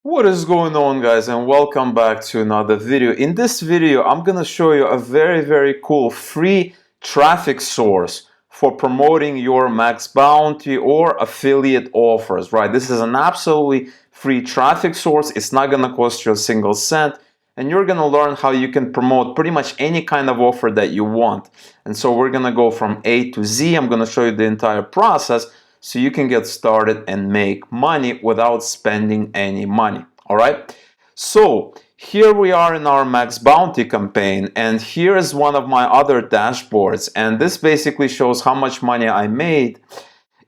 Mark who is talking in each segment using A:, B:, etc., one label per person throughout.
A: What is going on, guys, and welcome back to another video. In this video I'm gonna show you a very cool free traffic source for promoting your MaxBounty or affiliate offers, right? This is an absolutely free traffic source. It's not gonna cost you a single cent, and you're gonna learn how you can promote pretty much any kind of offer that you want. And so we're gonna go from A to Z. I'm gonna show you the entire process so you can get started and make money without spending any money. All right, so here we are in our MaxBounty campaign, and here is one of my other dashboards, and this basically shows how much money I made.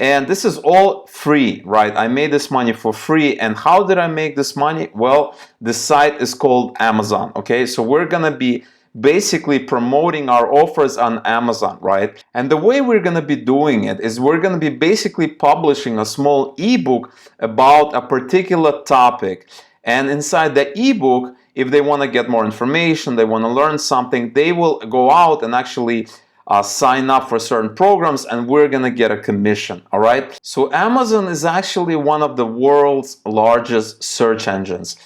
A: And this is all free, right? I made this money for free. And how did I make this money? Well, the site is called Amazon. Okay, so we're gonna be basically promoting our offers on Amazon, right? And the way we're going to be doing it is we're going to be basically publishing a small ebook about a particular topic. And inside the ebook, if they want to get more information, they want to learn something, they will go out and actually sign up for certain programs, and we're gonna get a commission. All right, so Amazon is actually one of the world's largest search engines.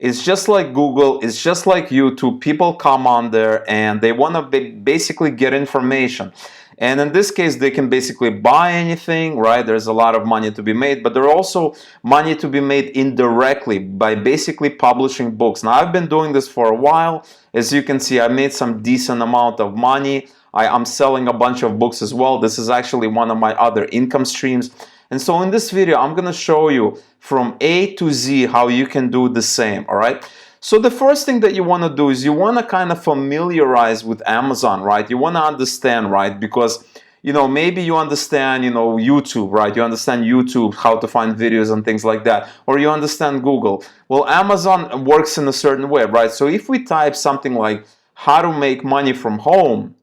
A: It's just like Google, it's just like YouTube. People come on there and they want to basically get information. And in this case, they can basically buy anything, right? There's a lot of money to be made, but there's also money to be made indirectly by basically publishing books. Now, I've been doing this for a while. As you can see, I made some decent amount of money. I'm selling a bunch of books as well. This is actually one of my other income streams. And so in this video, I'm going to show you from A to Z how you can do the same, all right? So the first thing that you want to do is you want to kind of familiarize with Amazon, right? You want to understand, right? Because, maybe you understand, YouTube, right? You understand YouTube, how to find videos and things like that. Or you understand Google. Well, Amazon works in a certain way, right? So if we type something like how to make money from home,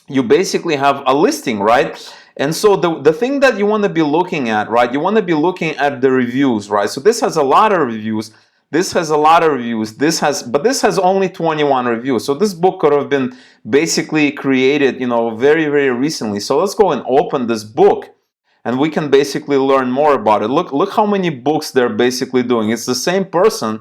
A: you basically have a listing, right? And so the thing that you want to be looking at, right? You want to be looking at the reviews, right? So this has a lot of reviews. This has a lot of reviews. But this has only 21 reviews. So this book could have been basically created, very recently. So let's go and open this book, and we can basically learn more about it. Look how many books they're basically doing. It's the same person,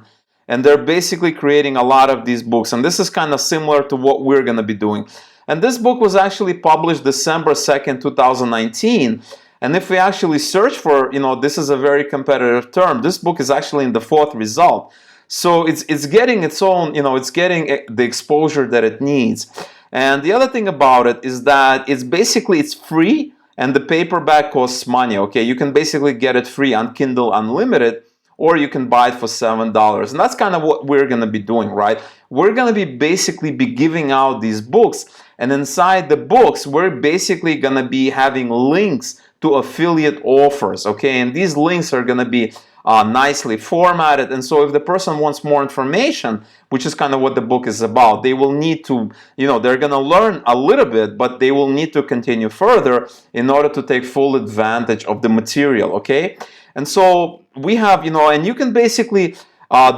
A: and they're basically creating a lot of these books. And this is kind of similar to what we're going to be doing. And this book was actually published December 2nd, 2019. And if we actually search for, this is a very competitive term, this book is actually in the 4th result. So it's getting its own, it's getting the exposure that it needs. And the other thing about it is that it's free, and the paperback costs money. Okay, you can basically get it free on Kindle Unlimited, or you can buy it for $7. And that's kind of what we're going to be doing, right? We're going to be basically giving out these books. And inside the books, we're basically going to be having links to affiliate offers, okay? And these links are going to be nicely formatted. And so if the person wants more information, which is kind of what the book is about, they will need to, they're going to learn a little bit, but they will need to continue further in order to take full advantage of the material, okay? And so we have, and you can basically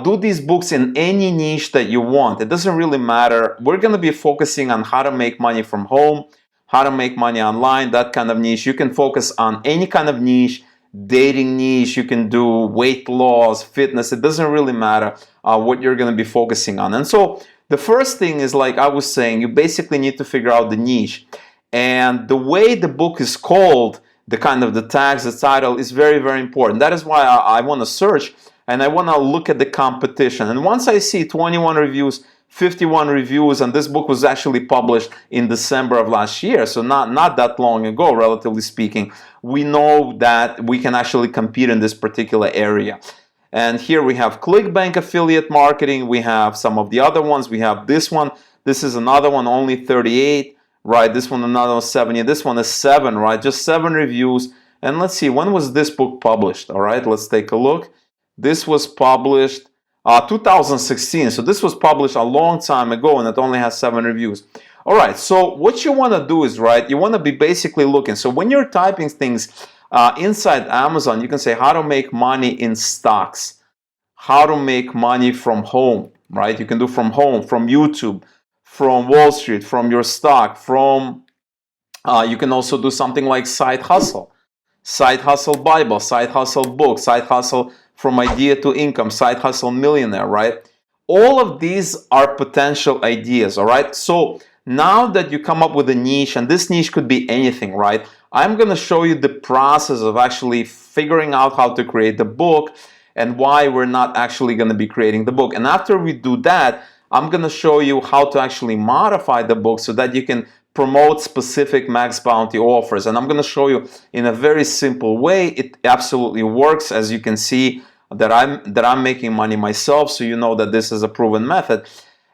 A: do these books in any niche that you want. It doesn't really matter. We're going to be focusing on how to make money from home, how to make money online, that kind of niche. You can focus on any kind of niche, dating niche. You can do weight loss, fitness. It doesn't really matter what you're going to be focusing on. And so the first thing is, like I was saying, you basically need to figure out the niche. And the way the book is called, the kind of the tags, the title is very important. That is why I want to search, and I want to look at the competition. And once I see 21 reviews, 51 reviews, and this book was actually published in December of last year, so not that long ago, relatively speaking, we know that we can actually compete in this particular area. And here we have ClickBank affiliate marketing. We have some of the other ones. We have this one. This is another one, only 38, right? This one, another one, 70. This one is 7, right? Just 7 reviews. And let's see, when was this book published? All right, let's take a look. This was published 2016. So this was published a long time ago, and it only has 7 reviews. All right, so what you want to do is, right, you want to be basically looking. So when you're typing things inside Amazon, you can say how to make money in stocks, how to make money from home, right? You can do from home, from YouTube, from Wall Street, from your stock, from, you can also do something like side hustle Bible, side hustle book, side hustle from idea to income, side hustle millionaire, right? All of these are potential ideas, all right? So now that you come up with a niche, and this niche could be anything, right? I'm going to show you the process of actually figuring out how to create the book and why we're not actually going to be creating the book. And after we do that, I'm going to show you how to actually modify the book so that you can promote specific MaxBounty offers. And I'm going to show you in a very simple way. It absolutely works, as you can see that I'm making money myself, so you know that this is a proven method.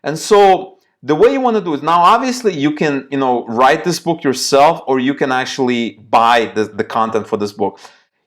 A: And so the way you want to do it now, obviously you can write this book yourself, or you can actually buy the content for this book.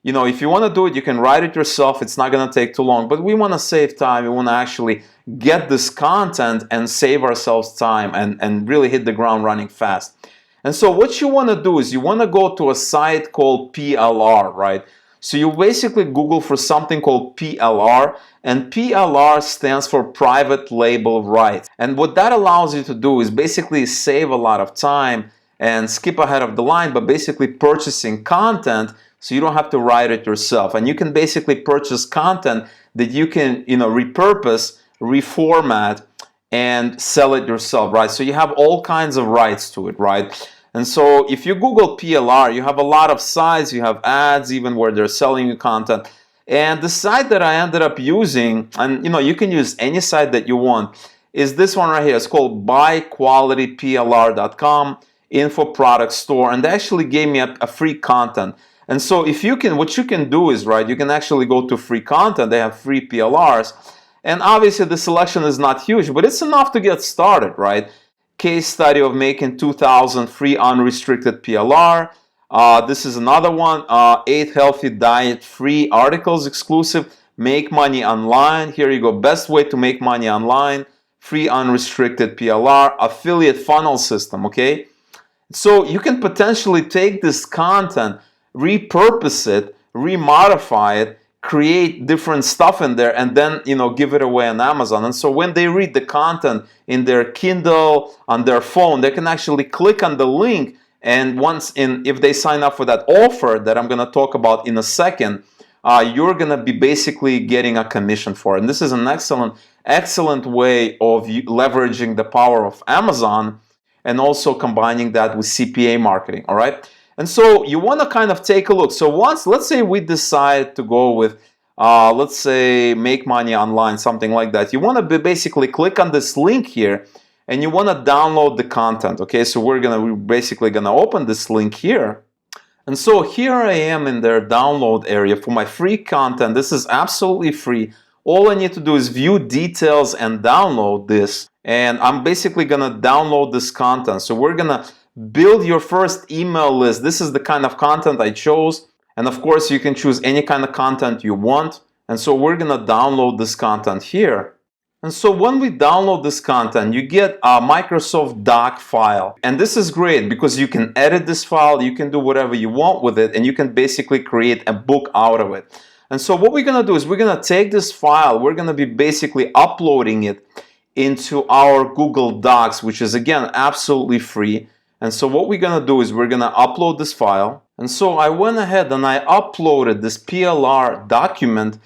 A: If you want to do it, you can write it yourself. It's not going to take too long, but we want to save time. We want to actually get this content and save ourselves time and really hit the ground running fast. And so what you want to do is you want to go to a site called PLR, right? So you basically Google for something called PLR, and PLR stands for private label rights. And what that allows you to do is basically save a lot of time and skip ahead of the line, but basically purchasing content so you don't have to write it yourself. And you can basically purchase content that you can repurpose, reformat, and sell it yourself, right? So you have all kinds of rights to it, right? And so if you Google PLR, you have a lot of sites, you have ads even where they're selling you content. And the site that I ended up using, and you can use any site that you want, is this one right here. It's called buyqualityplr.com, info product store, and they actually gave me a free content. And so what you can do is, right, you can actually go to free content. They have free PLRs. And obviously the selection is not huge, but it's enough to get started, right? Case study of making 2,000 free unrestricted PLR. This is another one, 8 healthy diet free articles exclusive, make money online. Here you go, best way to make money online, free unrestricted PLR, affiliate funnel system, okay? So you can potentially take this content, repurpose it, remodify it, create different stuff in there, and then give it away on Amazon. And so when they read the content in their Kindle, on their phone, they can actually click on the link, and if they sign up for that offer that I'm going to talk about in a second, you're going to be basically getting a commission for it. And this is an excellent way of leveraging the power of Amazon and also combining that with CPA marketing, all right? And so you want to kind of take a look. So let's say we decide to go with, let's say, make money online, something like that. You want to basically click on this link here, and you want to download the content, okay? So we're basically going to open this link here. And so here I am in their download area for my free content. This is absolutely free. All I need to do is view details and download this. And I'm basically going to download this content. So we're going to build your first email list. This is the kind of content I chose. And of course, you can choose any kind of content you want. And so we're going to download this content here. And so when we download this content, you get a Microsoft Doc file. And this is great because you can edit this file, you can do whatever you want with it, and you can basically create a book out of it. And so what we're going to do is we're going to take this file, we're going to be basically uploading it into our Google Docs, which is again absolutely free. And so what we're going to do is we're going to upload this file. And so I went ahead and I uploaded this PLR document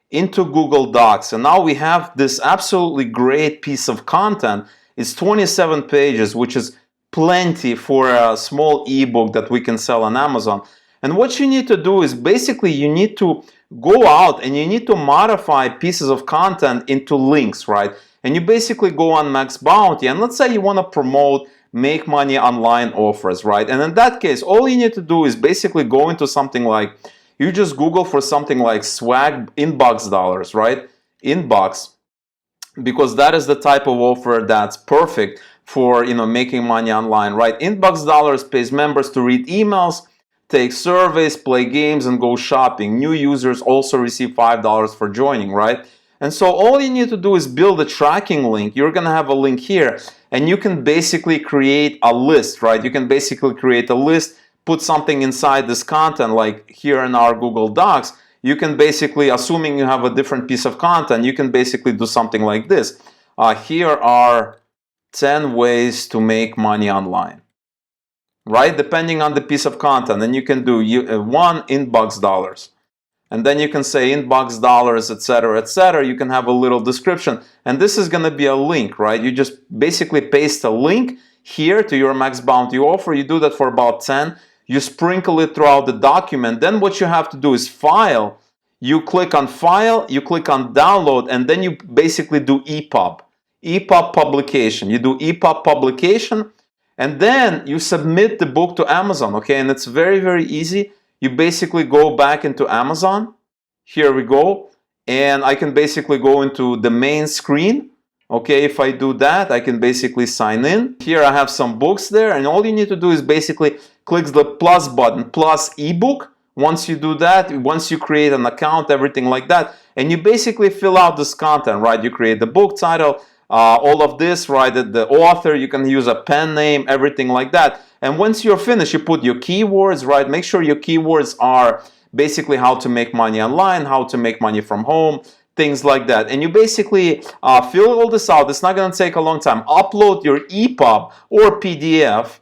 A: into Google Docs. And now we have this absolutely great piece of content. It's 27 pages, which is plenty for a small ebook that we can sell on Amazon. And what you need to do is basically you need to go out and you need to modify pieces of content into links, right? And you basically go on MaxBounty, and let's say you want to promote make money online offers, right? And in that case, all you need to do is basically go into something like, you just Google for something like swag inbox dollars, right? Inbox, because that is the type of offer that's perfect for making money online, right? Inbox dollars pays members to read emails, take surveys, play games, and go shopping. New users also receive $5 for joining, right? And so all you need to do is build a tracking link. You're going to have a link here, and you can basically create a list, right? You can basically create a list, put something inside this content, like here in our Google Docs. You can basically, assuming you have a different piece of content, you can basically do something like this. Here are 10 ways to make money online, right? Depending on the piece of content. And you can do one inbox dollars. and then you can say inbox dollars, etc., etc. You can have a little description, and this is going to be a link, right? You just basically paste a link here to your MaxBounty offer. You do that for about 10. You sprinkle it throughout the document. Then what you have to do is file. You click on file, you click on download, and then you basically do EPUB publication. You do EPUB publication, and then you submit the book to Amazon, okay? And it's very, very easy. You basically go back into Amazon. Here we go. And I can basically go into the main screen. Okay, if I do that, I can basically sign in. Here I have some books there, and all you need to do is basically click the plus button, plus ebook. Once you do that, once you create an account, everything like that, and you basically fill out this content, right? You create the book title, all of this, right? The author, you can use a pen name, everything like that. And once you're finished, you put your keywords, right? Make sure your keywords are basically how to make money online, how to make money from home, things like that. And you basically fill all this out. It's not going to take a long time. Upload your EPUB or PDF,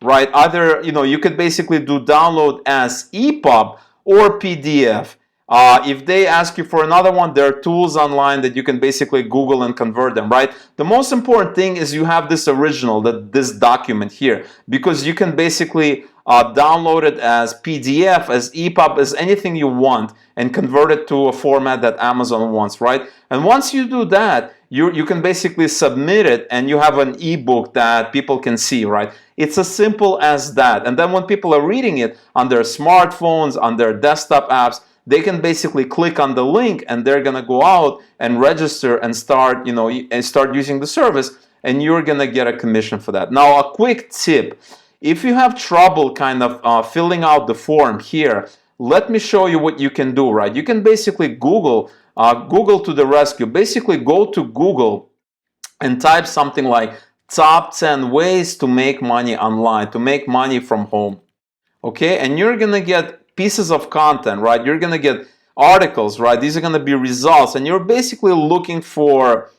A: right? Either, you could basically do download as EPUB or PDF. If they ask you for another one, there are tools online that you can basically Google and convert them, right? The most important thing is you have this original, this document here, because you can basically download it as PDF, as EPUB, as anything you want, and convert it to a format that Amazon wants, right? And once you do that, you can basically submit it, and you have an ebook that people can see, right? It's as simple as that. And then when people are reading it on their smartphones, on their desktop apps, they can basically click on the link, and they're gonna go out and register and start, start using the service, and you're gonna get a commission for that. Now, a quick tip: if you have trouble kind of filling out the form here, let me show you what you can do, right? You can basically Google to the rescue. Basically, go to Google and type something like top 10 ways to make money online, to make money from home. Okay, and you're gonna get pieces of content, right? You're gonna get articles, right? These are gonna be results, and you're basically looking for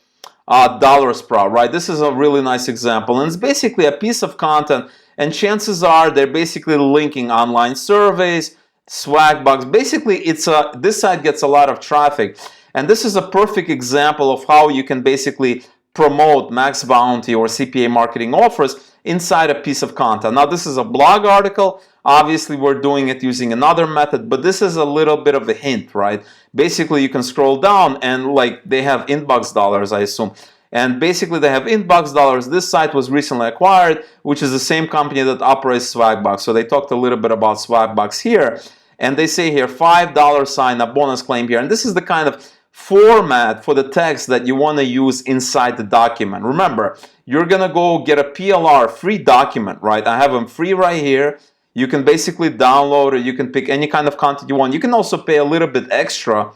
A: dollars per hour, right? This is a really nice example, and it's basically a piece of content, and chances are they're basically linking online surveys, Swagbucks. Basically, this site gets a lot of traffic, and this is a perfect example of how you can basically promote MaxBounty or CPA marketing offers inside a piece of content. Now, this is a blog article. Obviously, we're doing it using another method, but this is a little bit of a hint, right? Basically, you can scroll down, and like they have inbox dollars, I assume. And basically, they have inbox dollars. This site was recently acquired, which is the same company that operates Swagbucks. So they talked a little bit about Swagbucks here. And they say here, $5 sign up bonus claim here. And this is the kind of format for the text that you want to use inside the document. Remember, you're going to go get a PLR, free document, right? I have them free right here. You can basically download it. You can pick any kind of content you want. You can also pay a little bit extra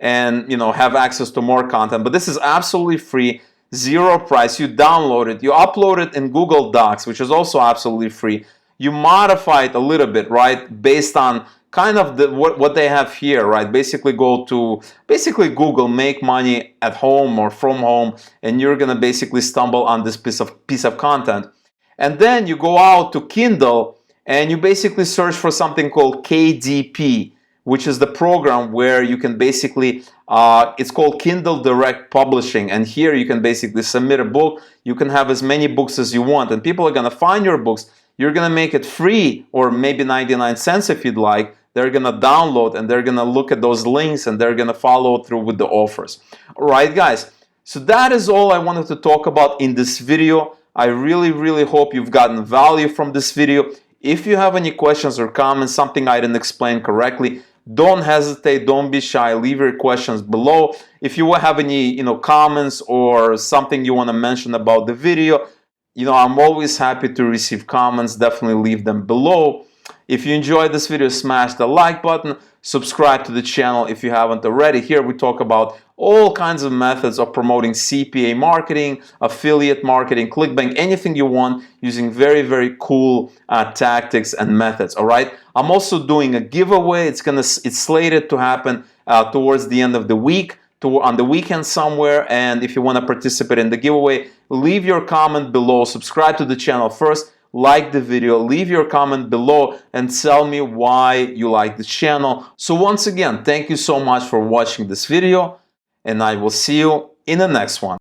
A: and, have access to more content. But this is absolutely free, zero price. You download it. You upload it in Google Docs, which is also absolutely free. You modify it a little bit, right, based on kind of what they have here, right? Basically go to Google, make money at home or from home, and you're gonna basically stumble on this piece of content. And then you go out to Kindle and you basically search for something called KDP, which is the program where you can basically, it's called Kindle Direct Publishing. And here you can basically submit a book. You can have as many books as you want, and people are gonna find your books. You're gonna make it free, or maybe 99 cents if you'd like. They're gonna download, and they're gonna look at those links, and they're gonna follow through with the offers. All right, guys. So that is all I wanted to talk about in this video. I really, really hope you've gotten value from this video. If you have any questions or comments, something I didn't explain correctly, don't hesitate, don't be shy, leave your questions below. If you have any, comments or something you want to mention about the video, I'm always happy to receive comments. Definitely leave them below. If you enjoyed this video, smash the like button, subscribe to the channel if you haven't already. Here we talk about all kinds of methods of promoting CPA marketing, affiliate marketing, ClickBank, anything you want, using very, very cool tactics and methods. All right. I'm also doing a giveaway. It's slated to happen towards the end of the week, on the weekend somewhere. And if you want to participate in the giveaway, leave your comment below. Subscribe to the channel first. like the video, leave your comment below and tell me why you like the channel. So once again, thank you so much for watching this video, and I will see you in the next one.